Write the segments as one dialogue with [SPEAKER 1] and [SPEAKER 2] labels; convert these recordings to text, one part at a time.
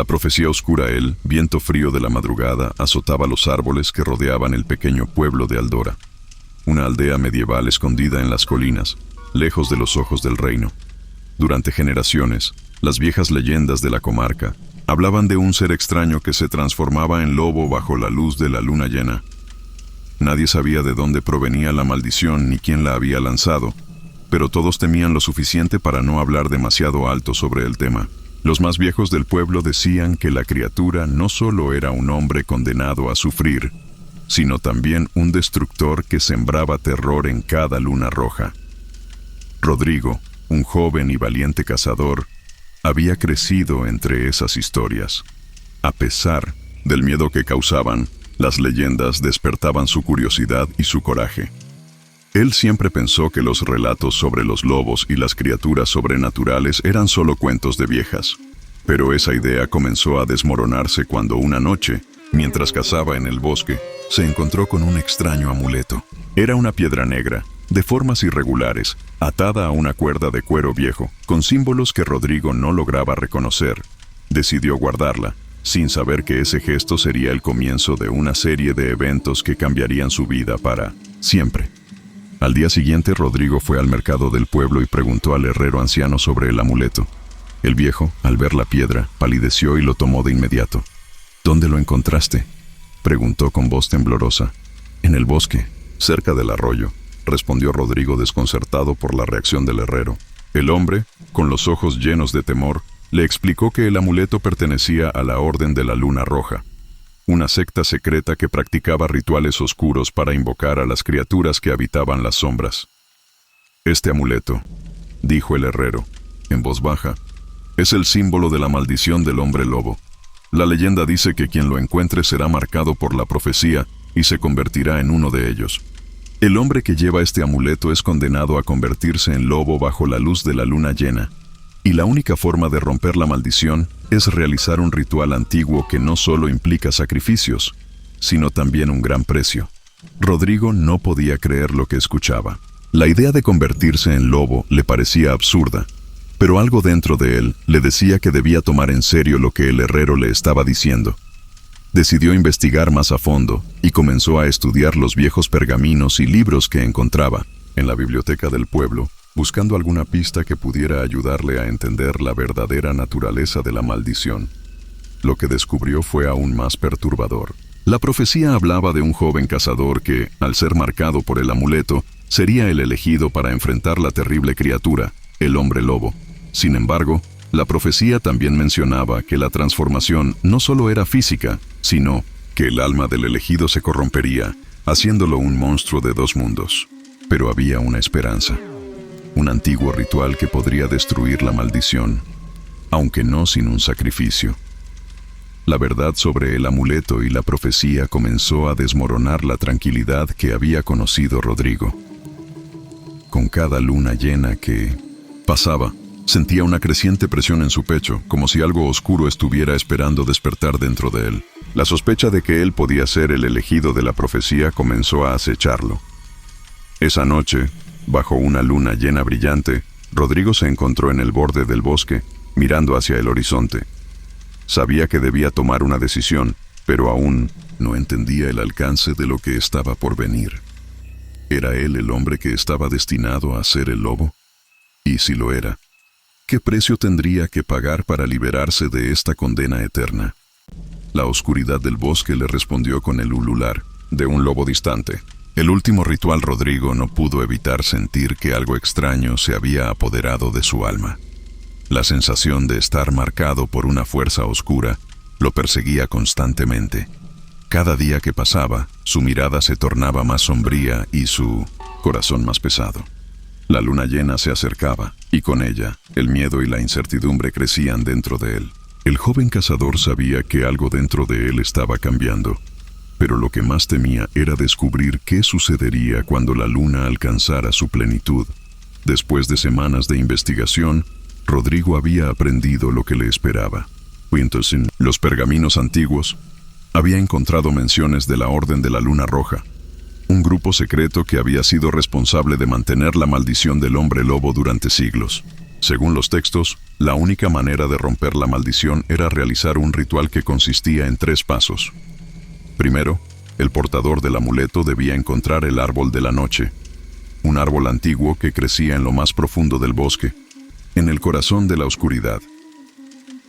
[SPEAKER 1] La profecía oscura el viento frío de la madrugada azotaba los árboles que rodeaban el pequeño pueblo de Aldora, una aldea medieval escondida en las colinas, lejos de los ojos del reino. Durante generaciones, las viejas leyendas de la comarca hablaban de un ser extraño que se transformaba en lobo bajo la luz de la luna llena. Nadie sabía de dónde provenía la maldición ni quién la había lanzado, pero todos temían lo suficiente para no hablar demasiado alto sobre el tema. Los más viejos del pueblo decían que la criatura no solo era un hombre condenado a sufrir, sino también un destructor que sembraba terror en cada luna roja. Rodrigo, un joven y valiente cazador, había crecido entre esas historias. A pesar del miedo que causaban, las leyendas despertaban su curiosidad y su coraje. Él siempre pensó que los relatos sobre los lobos y las criaturas sobrenaturales eran solo cuentos de viejas. Pero esa idea comenzó a desmoronarse cuando una noche, mientras cazaba en el bosque, se encontró con un extraño amuleto. Era una piedra negra, de formas irregulares, atada a una cuerda de cuero viejo, con símbolos que Rodrigo no lograba reconocer. Decidió guardarla, sin saber que ese gesto sería el comienzo de una serie de eventos que cambiarían su vida para siempre. Al día siguiente, Rodrigo fue al mercado del pueblo y preguntó al herrero anciano sobre el amuleto. El viejo, al ver la piedra, palideció y lo tomó de inmediato. «¿Dónde lo encontraste?», preguntó con voz temblorosa. «En el bosque, cerca del arroyo», respondió Rodrigo desconcertado por la reacción del herrero. El hombre, con los ojos llenos de temor, le explicó que el amuleto pertenecía a la Orden de la Luna Roja, una secta secreta que practicaba rituales oscuros para invocar a las criaturas que habitaban las sombras. «Este amuleto», dijo el herrero, en voz baja, «es el símbolo de la maldición del hombre lobo. La leyenda dice que quien lo encuentre será marcado por la profecía y se convertirá en uno de ellos. El hombre que lleva este amuleto es condenado a convertirse en lobo bajo la luz de la luna llena, y la única forma de romper la maldición es realizar un ritual antiguo que no solo implica sacrificios, sino también un gran precio». Rodrigo no podía creer lo que escuchaba. La idea de convertirse en lobo le parecía absurda, pero algo dentro de él le decía que debía tomar en serio lo que el herrero le estaba diciendo. Decidió investigar más a fondo y comenzó a estudiar los viejos pergaminos y libros que encontraba en la biblioteca del pueblo, buscando alguna pista que pudiera ayudarle a entender la verdadera naturaleza de la maldición. Lo que descubrió fue aún más perturbador. La profecía hablaba de un joven cazador que, al ser marcado por el amuleto, sería el elegido para enfrentar la terrible criatura, el hombre lobo. Sin embargo, la profecía también mencionaba que la transformación no solo era física, sino que el alma del elegido se corrompería, haciéndolo un monstruo de dos mundos. Pero había una esperanza. Un antiguo ritual que podría destruir la maldición, aunque no sin un sacrificio. La verdad sobre el amuleto y la profecía comenzó a desmoronar la tranquilidad que había conocido Rodrigo. Con cada luna llena que pasaba, sentía una creciente presión en su pecho, como si algo oscuro estuviera esperando despertar dentro de él. La sospecha de que él podía ser el elegido de la profecía comenzó a acecharlo. Esa noche, bajo una luna llena brillante, Rodrigo se encontró en el borde del bosque, mirando hacia el horizonte. Sabía que debía tomar una decisión, pero aún no entendía el alcance de lo que estaba por venir. ¿Era él el hombre que estaba destinado a ser el lobo? Y si lo era, ¿qué precio tendría que pagar para liberarse de esta condena eterna? La oscuridad del bosque le respondió con el ulular de un lobo distante. El último ritual, Rodrigo no pudo evitar sentir que algo extraño se había apoderado de su alma. La sensación de estar marcado por una fuerza oscura lo perseguía constantemente. Cada día que pasaba, su mirada se tornaba más sombría y su corazón más pesado. La luna llena se acercaba, y con ella, el miedo y la incertidumbre crecían dentro de él. El joven cazador sabía que algo dentro de él estaba cambiando, pero lo que más temía era descubrir qué sucedería cuando la luna alcanzara su plenitud. Después de semanas de investigación, Rodrigo había aprendido lo que le esperaba. Entonces, en los pergaminos antiguos, había encontrado menciones de la Orden de la Luna Roja, un grupo secreto que había sido responsable de mantener la maldición del hombre lobo durante siglos. Según los textos, la única manera de romper la maldición era realizar un ritual que consistía en 3 pasos. Primero, el portador del amuleto debía encontrar el árbol de la noche, un árbol antiguo que crecía en lo más profundo del bosque, en el corazón de la oscuridad.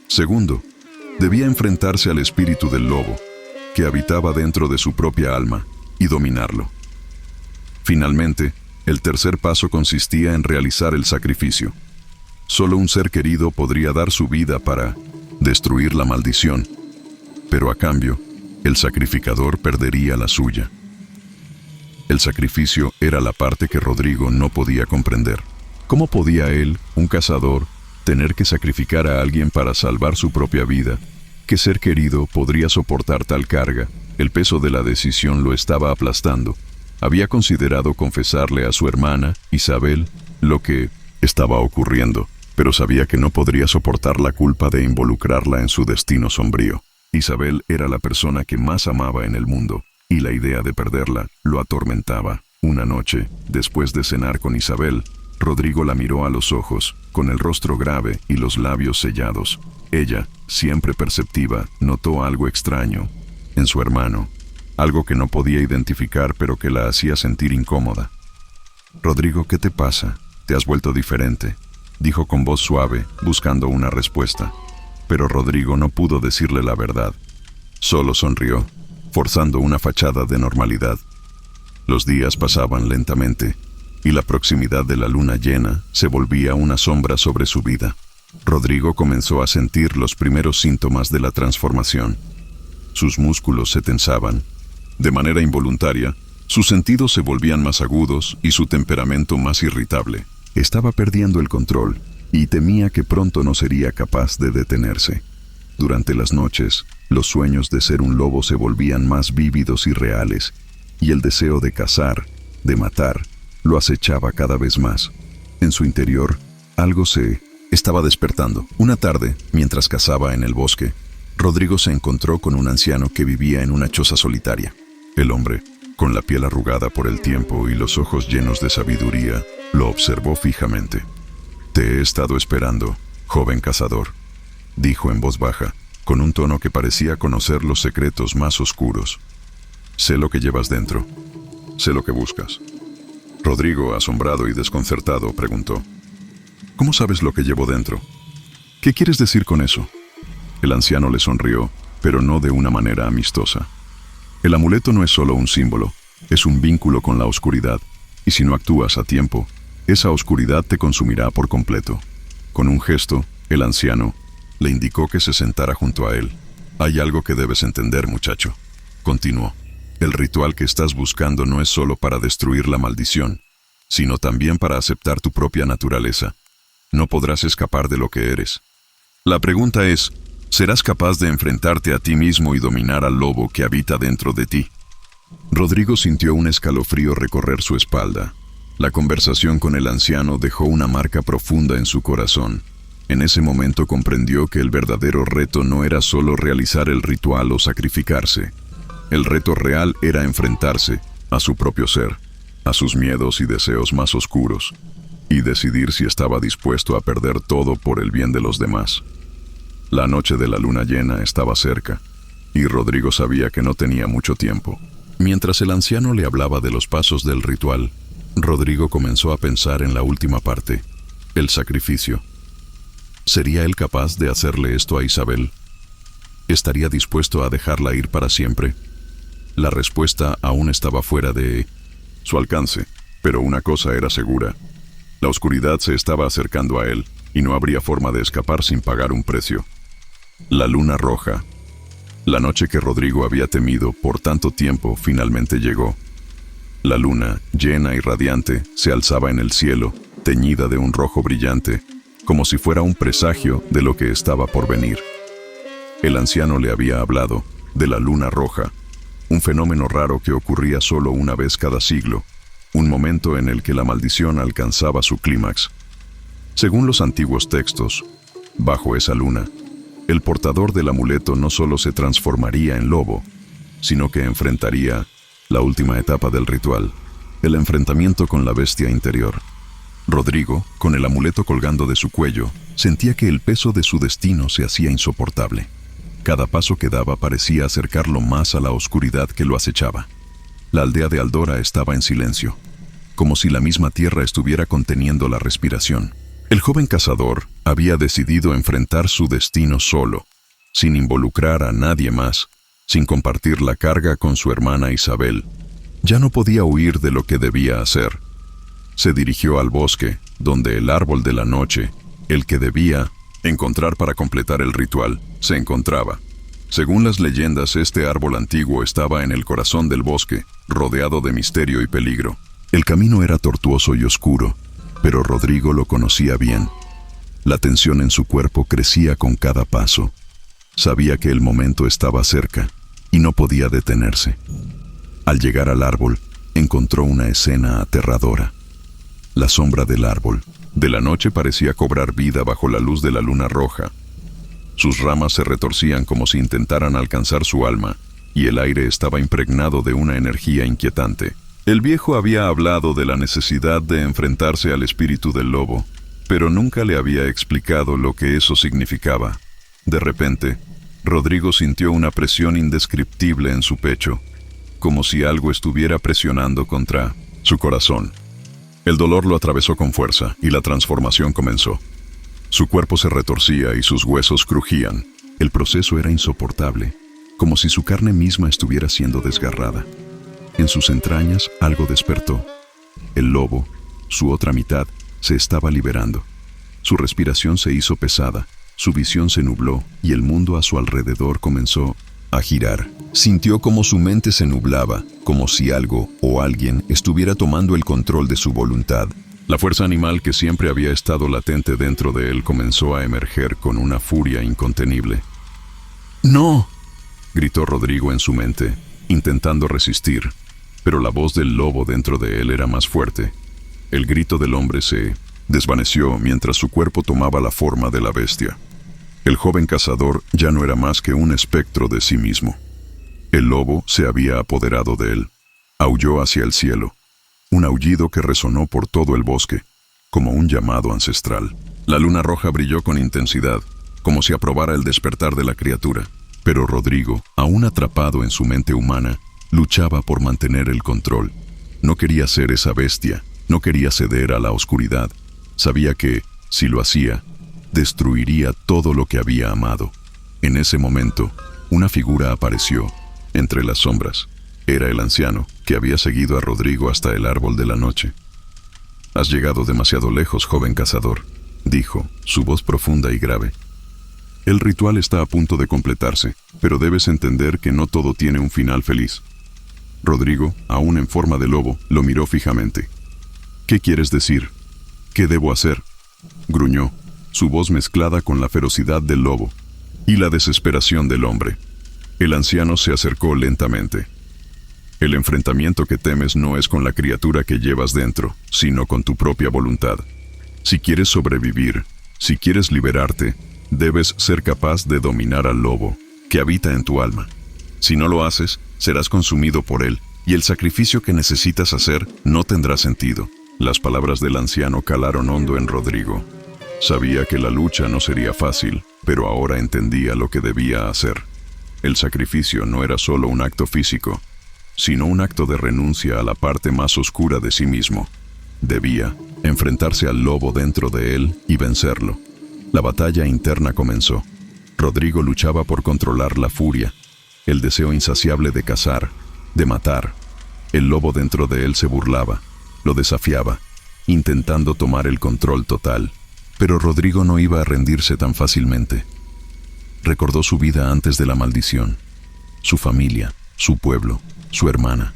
[SPEAKER 1] Segundo, debía enfrentarse al espíritu del lobo, que habitaba dentro de su propia alma, y dominarlo. Finalmente, el tercer paso consistía en realizar el sacrificio. Solo un ser querido podría dar su vida para destruir la maldición, pero a cambio, el sacrificador perdería la suya. El sacrificio era la parte que Rodrigo no podía comprender. ¿Cómo podía él, un cazador, tener que sacrificar a alguien para salvar su propia vida? ¿Qué ser querido podría soportar tal carga? El peso de la decisión lo estaba aplastando. Había considerado confesarle a su hermana, Isabel, lo que estaba ocurriendo, pero sabía que no podría soportar la culpa de involucrarla en su destino sombrío. Isabel era la persona que más amaba en el mundo, y la idea de perderla lo atormentaba. Una noche, después de cenar con Isabel, Rodrigo la miró a los ojos, con el rostro grave y los labios sellados. Ella, siempre perceptiva, notó algo extraño en su hermano, algo que no podía identificar pero que la hacía sentir incómoda. «Rodrigo, ¿qué te pasa? Te has vuelto diferente», dijo con voz suave, buscando una respuesta. Pero Rodrigo no pudo decirle la verdad. Solo sonrió, forzando una fachada de normalidad. Los días pasaban lentamente, y la proximidad de la luna llena se volvía una sombra sobre su vida. Rodrigo comenzó a sentir los primeros síntomas de la transformación. Sus músculos se tensaban. De manera involuntaria, sus sentidos se volvían más agudos y su temperamento más irritable. Estaba perdiendo el control y temía que pronto no sería capaz de detenerse. Durante las noches, los sueños de ser un lobo se volvían más vívidos y reales, y el deseo de cazar, de matar, lo acechaba cada vez más. En su interior, algo se estaba despertando. Una tarde, mientras cazaba en el bosque, Rodrigo se encontró con un anciano que vivía en una choza solitaria. El hombre, con la piel arrugada por el tiempo y los ojos llenos de sabiduría, lo observó fijamente. «Te he estado esperando, joven cazador», dijo en voz baja, con un tono que parecía conocer los secretos más oscuros. «Sé lo que llevas dentro. Sé lo que buscas». Rodrigo, asombrado y desconcertado, preguntó: «¿Cómo sabes lo que llevo dentro? ¿Qué quieres decir con eso?». El anciano le sonrió, pero no de una manera amistosa. «El amuleto no es solo un símbolo, es un vínculo con la oscuridad, y si no actúas a tiempo, esa oscuridad te consumirá por completo». Con un gesto, el anciano le indicó que se sentara junto a él. «Hay algo que debes entender, muchacho», continuó. «El ritual que estás buscando no es solo para destruir la maldición, sino también para aceptar tu propia naturaleza. No podrás escapar de lo que eres. La pregunta es, ¿serás capaz de enfrentarte a ti mismo y dominar al lobo que habita dentro de ti?». Rodrigo sintió un escalofrío recorrer su espalda. La conversación con el anciano dejó una marca profunda en su corazón. En ese momento comprendió que el verdadero reto no era solo realizar el ritual o sacrificarse. El reto real era enfrentarse a su propio ser, a sus miedos y deseos más oscuros, y decidir si estaba dispuesto a perder todo por el bien de los demás. La noche de la luna llena estaba cerca, y Rodrigo sabía que no tenía mucho tiempo. Mientras el anciano le hablaba de los pasos del ritual, Rodrigo comenzó a pensar en la última parte, el sacrificio. ¿Sería él capaz de hacerle esto a Isabel? ¿Estaría dispuesto a dejarla ir para siempre? La respuesta aún estaba fuera de su alcance, pero una cosa era segura. La oscuridad se estaba acercando a él, y no habría forma de escapar sin pagar un precio. La luna roja. La noche que Rodrigo había temido por tanto tiempo finalmente llegó. La luna, llena y radiante, se alzaba en el cielo, teñida de un rojo brillante, como si fuera un presagio de lo que estaba por venir. El anciano le había hablado de la luna roja, un fenómeno raro que ocurría solo una vez cada siglo, un momento en el que la maldición alcanzaba su clímax. Según los antiguos textos, bajo esa luna, el portador del amuleto no solo se transformaría en lobo, sino que enfrentaría la última etapa del ritual, el enfrentamiento con la bestia interior. Rodrigo, con el amuleto colgando de su cuello, sentía que el peso de su destino se hacía insoportable. Cada paso que daba parecía acercarlo más a la oscuridad que lo acechaba. La aldea de Aldora estaba en silencio, como si la misma tierra estuviera conteniendo la respiración. El joven cazador había decidido enfrentar su destino solo, sin involucrar a nadie más, sin compartir la carga con su hermana Isabel. Ya no podía huir de lo que debía hacer. Se dirigió al bosque, donde el árbol de la noche, el que debía encontrar para completar el ritual, se encontraba. Según las leyendas, este árbol antiguo estaba en el corazón del bosque, rodeado de misterio y peligro. El camino era tortuoso y oscuro, pero Rodrigo lo conocía bien. La tensión en su cuerpo crecía con cada paso. Sabía que el momento estaba cerca y no podía detenerse. Al llegar al árbol, encontró una escena aterradora. La sombra del árbol de la noche parecía cobrar vida bajo la luz de la luna roja. Sus ramas se retorcían como si intentaran alcanzar su alma, y el aire estaba impregnado de una energía inquietante. El viejo había hablado de la necesidad de enfrentarse al espíritu del lobo, pero nunca le había explicado lo que eso significaba. De repente, Rodrigo sintió una presión indescriptible en su pecho, como si algo estuviera presionando contra su corazón. El dolor lo atravesó con fuerza y la transformación comenzó. Su cuerpo se retorcía y sus huesos crujían. El proceso era insoportable, como si su carne misma estuviera siendo desgarrada. En sus entrañas algo despertó. El lobo, su otra mitad, se estaba liberando. Su respiración se hizo pesada, su visión se nubló y el mundo a su alrededor comenzó a girar. Sintió como su mente se nublaba, como si algo o alguien estuviera tomando el control de su voluntad. La fuerza animal que siempre había estado latente dentro de él comenzó a emerger con una furia incontenible. ¡No!, gritó Rodrigo en su mente, intentando resistir, pero la voz del lobo dentro de él era más fuerte. El grito del hombre se desvaneció mientras su cuerpo tomaba la forma de la bestia. El joven cazador ya no era más que un espectro de sí mismo. El lobo se había apoderado de él. Aulló hacia el cielo, un aullido que resonó por todo el bosque, como un llamado ancestral. La luna roja brilló con intensidad, como si aprobara el despertar de la criatura. Pero Rodrigo, aún atrapado en su mente humana, luchaba por mantener el control. No quería ser esa bestia, no quería ceder a la oscuridad. Sabía que, si lo hacía, destruiría todo lo que había amado. En ese momento, una figura apareció entre las sombras. Era el anciano, que había seguido a Rodrigo hasta el árbol de la noche. «Has llegado demasiado lejos, joven cazador», dijo, su voz profunda y grave. «El ritual está a punto de completarse, pero debes entender que no todo tiene un final feliz». Rodrigo, aún en forma de lobo, lo miró fijamente. «¿Qué quieres decir? ¿Qué debo hacer?», gruñó, su voz mezclada con la ferocidad del lobo y la desesperación del hombre. El anciano se acercó lentamente. «El enfrentamiento que temes no es con la criatura que llevas dentro, sino con tu propia voluntad. Si quieres sobrevivir, si quieres liberarte, debes ser capaz de dominar al lobo, que habita en tu alma. Si no lo haces, serás consumido por él, y el sacrificio que necesitas hacer no tendrá sentido». Las palabras del anciano calaron hondo en Rodrigo. Sabía que la lucha no sería fácil, pero ahora entendía lo que debía hacer. El sacrificio no era solo un acto físico, sino un acto de renuncia a la parte más oscura de sí mismo. Debía enfrentarse al lobo dentro de él y vencerlo. La batalla interna comenzó. Rodrigo luchaba por controlar la furia, el deseo insaciable de cazar, de matar. El lobo dentro de él se burlaba, lo desafiaba, intentando tomar el control total. Pero Rodrigo no iba a rendirse tan fácilmente. Recordó su vida antes de la maldición, su familia, su pueblo, su hermana.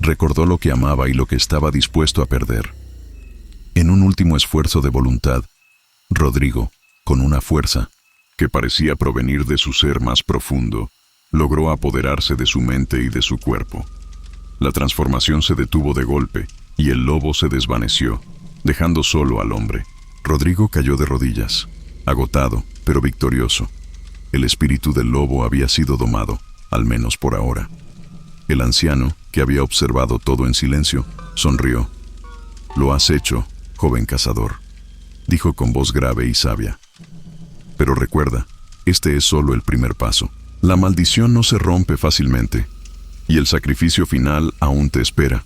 [SPEAKER 1] Recordó lo que amaba y lo que estaba dispuesto a perder. En un último esfuerzo de voluntad, Rodrigo, con una fuerza que parecía provenir de su ser más profundo, logró apoderarse de su mente y de su cuerpo. La transformación se detuvo de golpe y el lobo se desvaneció, dejando solo al hombre. Rodrigo cayó de rodillas, agotado, pero victorioso. El espíritu del lobo había sido domado, al menos por ahora. El anciano, que había observado todo en silencio, sonrió. «Lo has hecho», joven cazador, dijo con voz grave y sabia. Pero recuerda, este es solo el primer paso. La maldición no se rompe fácilmente, y el sacrificio final aún te espera.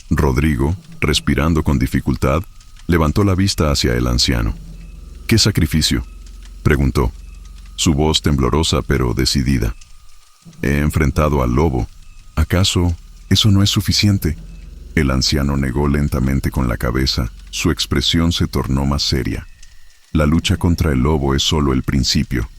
[SPEAKER 1] Rodrigo, respirando con dificultad, levantó la vista hacia el anciano. ¿Qué sacrificio?, preguntó, su voz temblorosa pero decidida. He enfrentado al lobo. ¿Acaso eso no es suficiente? El anciano negó lentamente con la cabeza. Su expresión se tornó más seria. La lucha contra el lobo es solo el principio.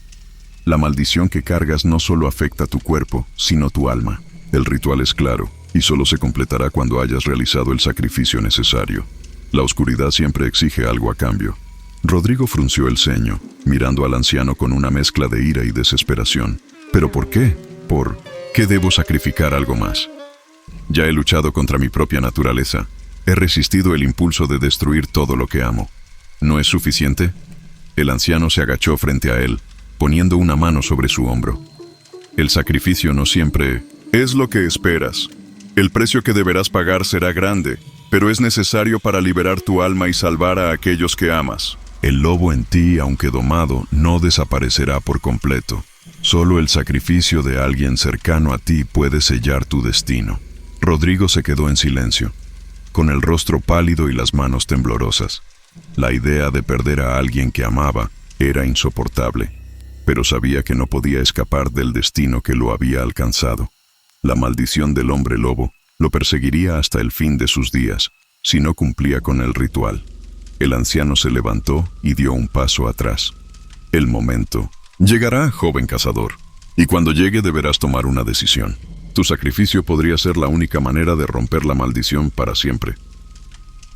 [SPEAKER 1] La maldición que cargas no solo afecta tu cuerpo, sino tu alma. El ritual es claro, y solo se completará cuando hayas realizado el sacrificio necesario. La oscuridad siempre exige algo a cambio. Rodrigo frunció el ceño, mirando al anciano con una mezcla de ira y desesperación. ¿Pero por qué? ¿Por qué debo sacrificar algo más? Ya he luchado contra mi propia naturaleza. He resistido el impulso de destruir todo lo que amo. ¿No es suficiente? El anciano se agachó frente a él, poniendo una mano sobre su hombro. El sacrificio no siempre es lo que esperas. El precio que deberás pagar será grande, pero es necesario para liberar tu alma y salvar a aquellos que amas. El lobo en ti, aunque domado, no desaparecerá por completo. Solo el sacrificio de alguien cercano a ti puede sellar tu destino. Rodrigo se quedó en silencio, con el rostro pálido y las manos temblorosas. La idea de perder a alguien que amaba era insoportable, pero sabía que no podía escapar del destino que lo había alcanzado. La maldición del hombre lobo lo perseguiría hasta el fin de sus días, si no cumplía con el ritual. El anciano se levantó y dio un paso atrás. El momento llegará, joven cazador, y cuando llegue deberás tomar una decisión. Tu sacrificio podría ser la única manera de romper la maldición para siempre.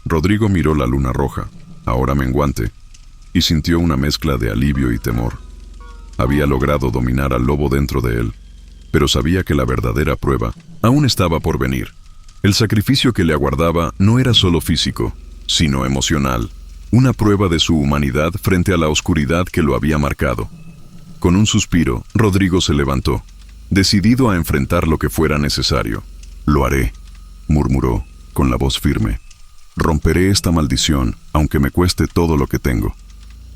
[SPEAKER 1] Rodrigo miró la luna roja, ahora menguante, y sintió una mezcla de alivio y temor. Había logrado dominar al lobo dentro de él, pero sabía que la verdadera prueba aún estaba por venir. El sacrificio que le aguardaba no era solo físico, sino emocional, una prueba de su humanidad frente a la oscuridad que lo había marcado. Con un suspiro, Rodrigo se levantó, decidido a enfrentar lo que fuera necesario. «Lo haré», murmuró, con la voz firme. «Romperé esta maldición, aunque me cueste todo lo que tengo».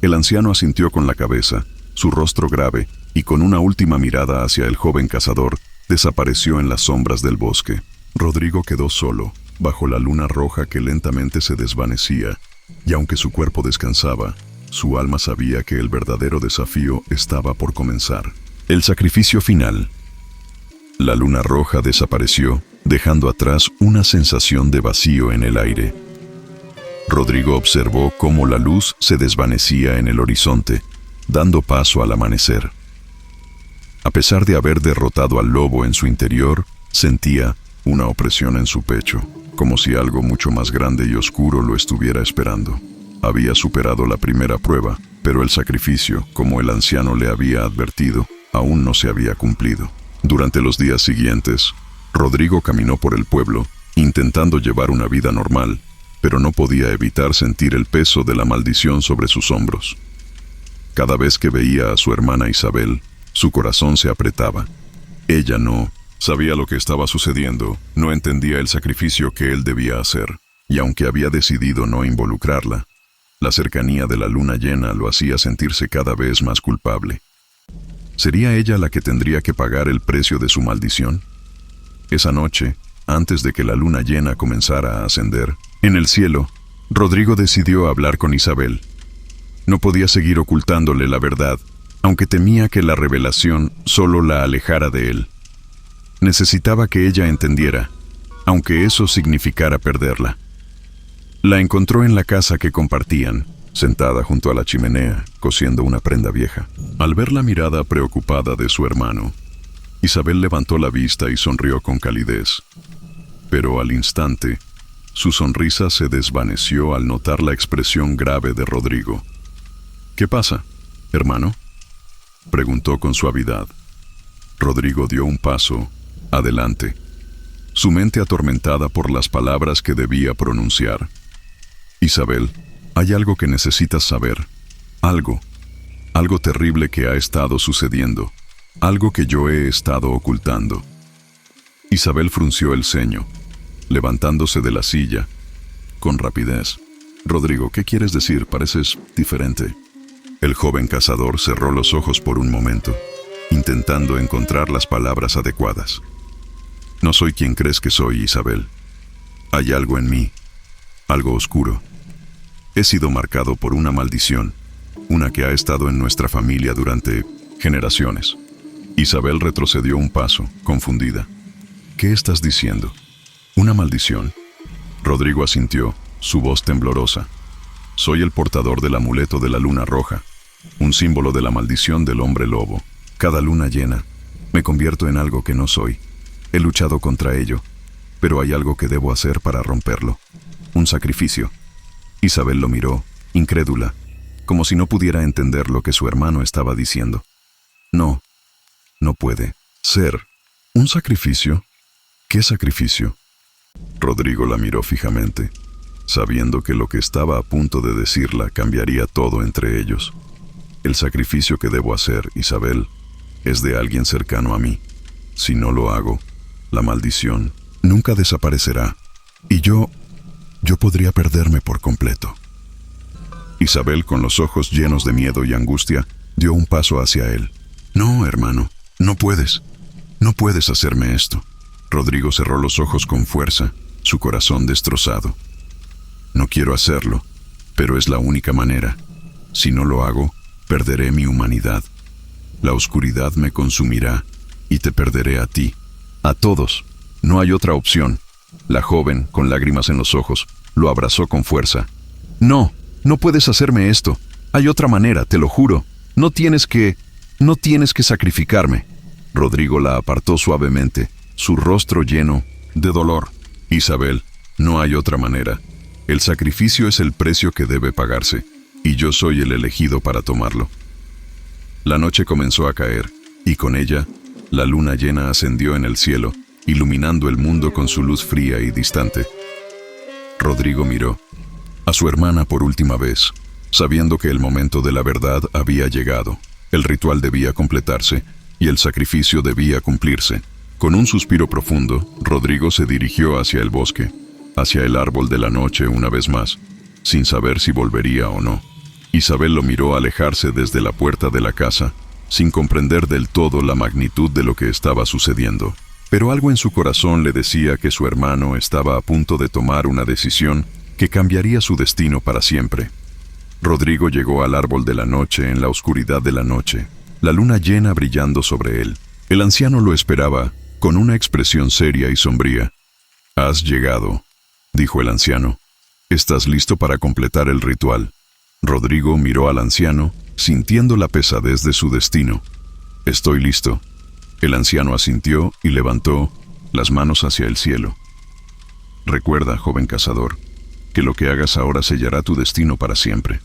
[SPEAKER 1] El anciano asintió con la cabeza, su rostro grave, y con una última mirada hacia el joven cazador, desapareció en las sombras del bosque. Rodrigo quedó solo, bajo la luna roja que lentamente se desvanecía, y aunque su cuerpo descansaba, su alma sabía que el verdadero desafío estaba por comenzar. El sacrificio final. La luna roja desapareció, dejando atrás una sensación de vacío en el aire. Rodrigo observó cómo la luz se desvanecía en el horizonte, dando paso al amanecer. A pesar de haber derrotado al lobo en su interior, sentía una opresión en su pecho, como si algo mucho más grande y oscuro lo estuviera esperando. Había superado la primera prueba, pero el sacrificio, como el anciano le había advertido, aún no se había cumplido. Durante los días siguientes, Rodrigo caminó por el pueblo, intentando llevar una vida normal, pero no podía evitar sentir el peso de la maldición sobre sus hombros. Cada vez que veía a su hermana Isabel, su corazón se apretaba. Ella no sabía lo que estaba sucediendo, no entendía el sacrificio que él debía hacer, y aunque había decidido no involucrarla, la cercanía de la luna llena lo hacía sentirse cada vez más culpable. ¿Sería ella la que tendría que pagar el precio de su maldición? Esa noche, antes de que la luna llena comenzara a ascender, en el cielo, Rodrigo decidió hablar con Isabel. No podía seguir ocultándole la verdad, aunque temía que la revelación solo la alejara de él. Necesitaba que ella entendiera, aunque eso significara perderla. La encontró en la casa que compartían, sentada junto a la chimenea, cosiendo una prenda vieja. Al ver la mirada preocupada de su hermano, Isabel levantó la vista y sonrió con calidez. Pero al instante, su sonrisa se desvaneció al notar la expresión grave de Rodrigo. «¿Qué pasa, hermano?», preguntó con suavidad. Rodrigo dio un paso adelante, su mente atormentada por las palabras que debía pronunciar. «Isabel, hay algo que necesitas saber. Algo terrible que ha estado sucediendo. Algo que yo he estado ocultando». Isabel frunció el ceño, levantándose de la silla, con rapidez. Rodrigo, ¿qué quieres decir? Pareces diferente. El joven cazador cerró los ojos por un momento, intentando encontrar las palabras adecuadas. No soy quien crees que soy, Isabel. Hay algo en mí, algo oscuro. He sido marcado por una maldición, una que ha estado en nuestra familia durante generaciones. Isabel retrocedió un paso, confundida. ¿Qué estás diciendo? ¿Una maldición? Rodrigo asintió, su voz temblorosa. Soy el portador del amuleto de la luna roja, un símbolo de la maldición del hombre lobo. Cada luna llena, me convierto en algo que no soy. He luchado contra ello, pero hay algo que debo hacer para romperlo. Un sacrificio. Isabel lo miró, incrédula, como si no pudiera entender lo que su hermano estaba diciendo. No, no puede ser. ¿Un sacrificio? ¿Qué sacrificio? Rodrigo la miró fijamente, sabiendo que lo que estaba a punto de decirla cambiaría todo entre ellos. El sacrificio que debo hacer, Isabel, es de alguien cercano a mí. Si no lo hago, la maldición nunca desaparecerá, y yo podría perderme por completo. Isabel, con los ojos llenos de miedo y angustia, dio un paso hacia él. No, hermano, no puedes hacerme esto. Rodrigo cerró los ojos con fuerza, su corazón destrozado. No quiero hacerlo, pero es la única manera. Si no lo hago, perderé mi humanidad. La oscuridad me consumirá y te perderé a ti. A todos. No hay otra opción. La joven, con lágrimas en los ojos, lo abrazó con fuerza. No, no puedes hacerme esto. Hay otra manera, te lo juro. No tienes que sacrificarme. Rodrigo la apartó suavemente, su rostro lleno de dolor. Isabel, no hay otra manera. El sacrificio es el precio que debe pagarse, y yo soy el elegido para tomarlo. La noche comenzó a caer, y con ella, la luna llena ascendió en el cielo, iluminando el mundo con su luz fría y distante. Rodrigo miró a su hermana por última vez, sabiendo que el momento de la verdad había llegado. El ritual debía completarse, y el sacrificio debía cumplirse. Con un suspiro profundo, Rodrigo se dirigió hacia el bosque, hacia el árbol de la noche una vez más, sin saber si volvería o no. Isabel lo miró alejarse desde la puerta de la casa, sin comprender del todo la magnitud de lo que estaba sucediendo. Pero algo en su corazón le decía que su hermano estaba a punto de tomar una decisión que cambiaría su destino para siempre. Rodrigo llegó al árbol de la noche en la oscuridad de la noche, la luna llena brillando sobre él. El anciano lo esperaba, con una expresión seria y sombría. «Has llegado», dijo el anciano. «¿Estás listo para completar el ritual?» Rodrigo miró al anciano, sintiendo la pesadez de su destino. «Estoy listo». El anciano asintió y levantó las manos hacia el cielo. «Recuerda, joven cazador, que lo que hagas ahora sellará tu destino para siempre».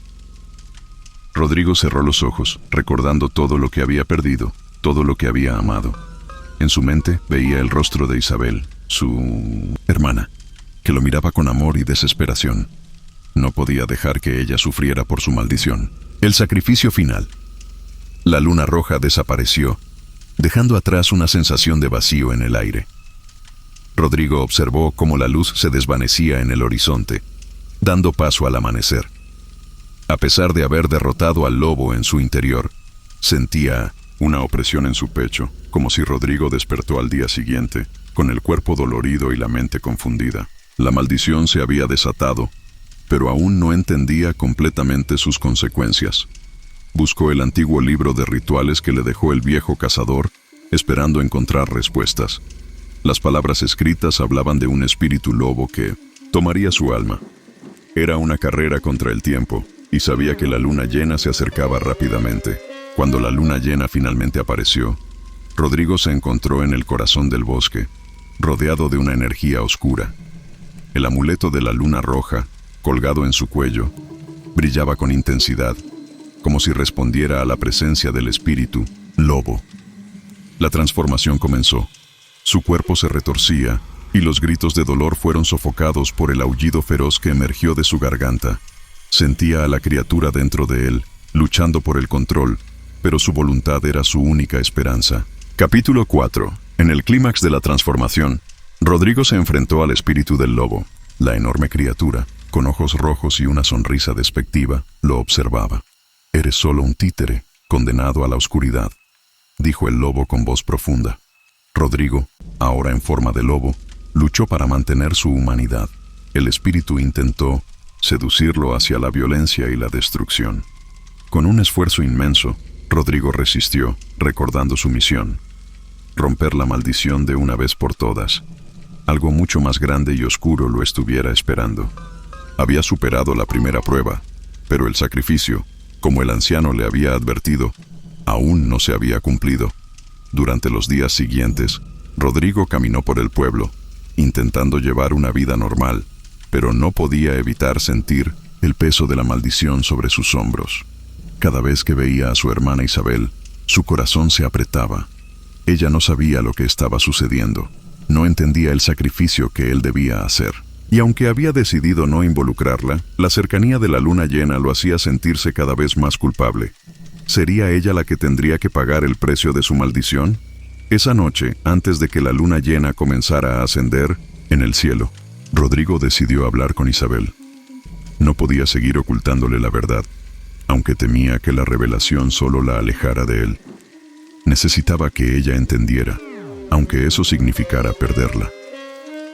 [SPEAKER 1] Rodrigo cerró los ojos, recordando todo lo que había perdido, todo lo que había amado. En su mente veía el rostro de Isabel, su hermana, que lo miraba con amor y desesperación. No podía dejar que ella sufriera por su maldición. El sacrificio final. La luna roja desapareció, dejando atrás una sensación de vacío en el aire. Rodrigo observó cómo la luz se desvanecía en el horizonte, dando paso al amanecer. A pesar de haber derrotado al lobo en su interior, sentía una opresión en su pecho, como si Rodrigo despertó al día siguiente, con el cuerpo dolorido y la mente confundida. La maldición se había desatado, pero aún no entendía completamente sus consecuencias. Buscó el antiguo libro de rituales que le dejó el viejo cazador, esperando encontrar respuestas. Las palabras escritas hablaban de un espíritu lobo que tomaría su alma. Era una carrera contra el tiempo, y sabía que la luna llena se acercaba rápidamente. Cuando la luna llena finalmente apareció, Rodrigo se encontró en el corazón del bosque, rodeado de una energía oscura. El amuleto de la luna roja, colgado en su cuello, brillaba con intensidad, como si respondiera a la presencia del espíritu lobo. La transformación comenzó. Su cuerpo se retorcía, y los gritos de dolor fueron sofocados por el aullido feroz que emergió de su garganta. Sentía a la criatura dentro de él, luchando por el control, pero su voluntad era su única esperanza. Capítulo 4. En el clímax de la transformación, Rodrigo se enfrentó al espíritu del lobo. La enorme criatura, con ojos rojos y una sonrisa despectiva, lo observaba. «Eres solo un títere, condenado a la oscuridad», dijo el lobo con voz profunda. Rodrigo, ahora en forma de lobo, luchó para mantener su humanidad. El espíritu intentó seducirlo hacia la violencia y la destrucción. Con un esfuerzo inmenso, Rodrigo resistió, recordando su misión: romper la maldición de una vez por todas. Algo mucho más grande y oscuro lo estuviera esperando. Había superado la primera prueba, pero el sacrificio, como el anciano le había advertido, aún no se había cumplido. Durante los días siguientes, Rodrigo caminó por el pueblo, intentando llevar una vida normal, pero no podía evitar sentir el peso de la maldición sobre sus hombros. Cada vez que veía a su hermana Isabel, su corazón se apretaba. Ella no sabía lo que estaba sucediendo, no entendía el sacrificio que él debía hacer. Y aunque había decidido no involucrarla, la cercanía de la luna llena lo hacía sentirse cada vez más culpable. ¿Sería ella la que tendría que pagar el precio de su maldición? Esa noche, antes de que la luna llena comenzara a ascender en el cielo, Rodrigo decidió hablar con Isabel. No podía seguir ocultándole la verdad, aunque temía que la revelación solo la alejara de él. Necesitaba que ella entendiera, aunque eso significara perderla.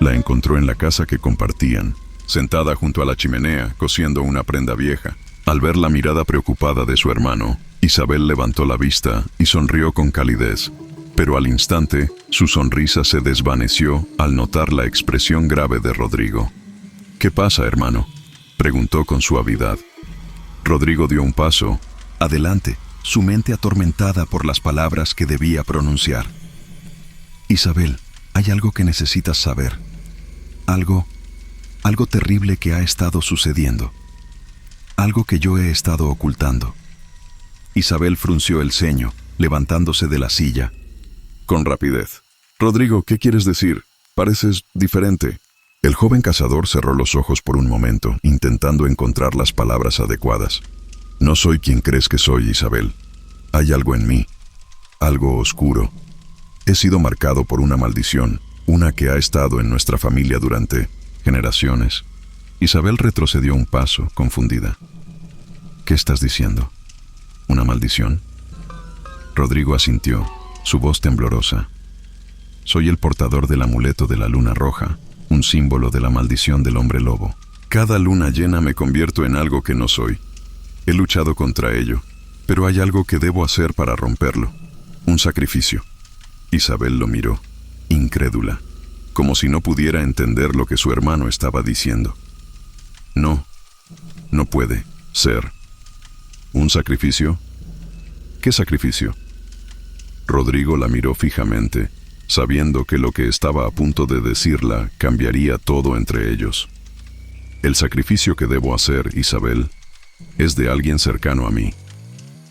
[SPEAKER 1] La encontró en la casa que compartían, sentada junto a la chimenea, cosiendo una prenda vieja. Al ver la mirada preocupada de su hermano, Isabel levantó la vista y sonrió con calidez. Pero al instante, su sonrisa se desvaneció al notar la expresión grave de Rodrigo. «¿Qué pasa, hermano?», preguntó con suavidad. Rodrigo dio un paso adelante, su mente atormentada por las palabras que debía pronunciar. «Isabel, hay algo que necesitas saber. Algo terrible que ha estado sucediendo. Algo que yo he estado ocultando». Isabel frunció el ceño, levantándose de la silla. Con rapidez: «Rodrigo, ¿qué quieres decir? Pareces diferente». El joven cazador cerró los ojos por un momento, intentando encontrar las palabras adecuadas. «No soy quien crees que soy, Isabel. Hay algo en mí, algo oscuro. He sido marcado por una maldición, una que ha estado en nuestra familia durante generaciones». Isabel retrocedió un paso, confundida. «¿Qué estás diciendo? ¿Una maldición?». Rodrigo asintió, su voz temblorosa. «Soy el portador del amuleto de la luna roja, un símbolo de la maldición del hombre lobo. Cada luna llena me convierto en algo que no soy. He luchado contra ello, pero hay algo que debo hacer para romperlo. Un sacrificio». Isabel lo miró, incrédula, como si no pudiera entender lo que su hermano estaba diciendo. No puede ser. ¿Un sacrificio? ¿Qué sacrificio? Rodrigo la miró fijamente, sabiendo que lo que estaba a punto de decirla cambiaría todo entre ellos. «El sacrificio que debo hacer, Isabel, es de alguien cercano a mí.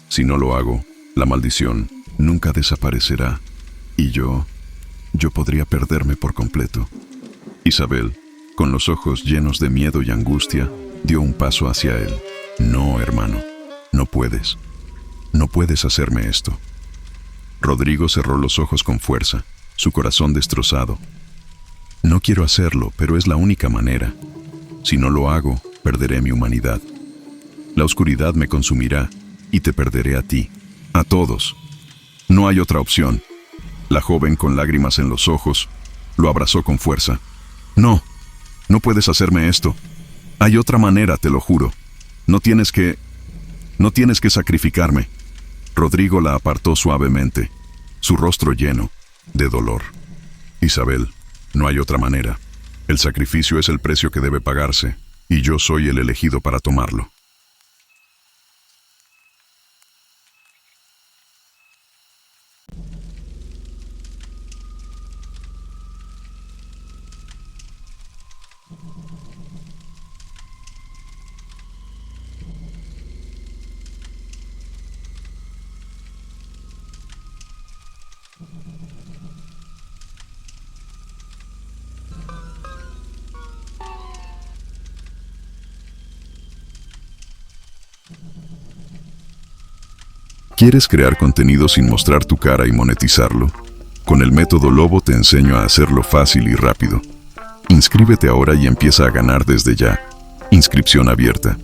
[SPEAKER 1] Si no lo hago, la maldición nunca desaparecerá, y yo podría perderme por completo». Isabel, con los ojos llenos de miedo y angustia, dio un paso hacia él. «No, hermano, no puedes. No puedes hacerme esto». Rodrigo cerró los ojos con fuerza, su corazón destrozado. «No quiero hacerlo, pero es la única manera. Si no lo hago, perderé mi humanidad. La oscuridad me consumirá y te perderé a ti, a todos. No hay otra opción». La joven, con lágrimas en los ojos, lo abrazó con fuerza. «No puedes hacerme esto. Hay otra manera, te lo juro. No tienes que sacrificarme». Rodrigo la apartó suavemente, su rostro lleno de dolor. «Isabel, no hay otra manera. El sacrificio es el precio que debe pagarse, y yo soy el elegido para tomarlo». ¿Quieres crear contenido sin mostrar tu cara y monetizarlo? Con el método Lobo te enseño a hacerlo fácil y rápido. Inscríbete ahora y empieza a ganar desde ya. Inscripción abierta.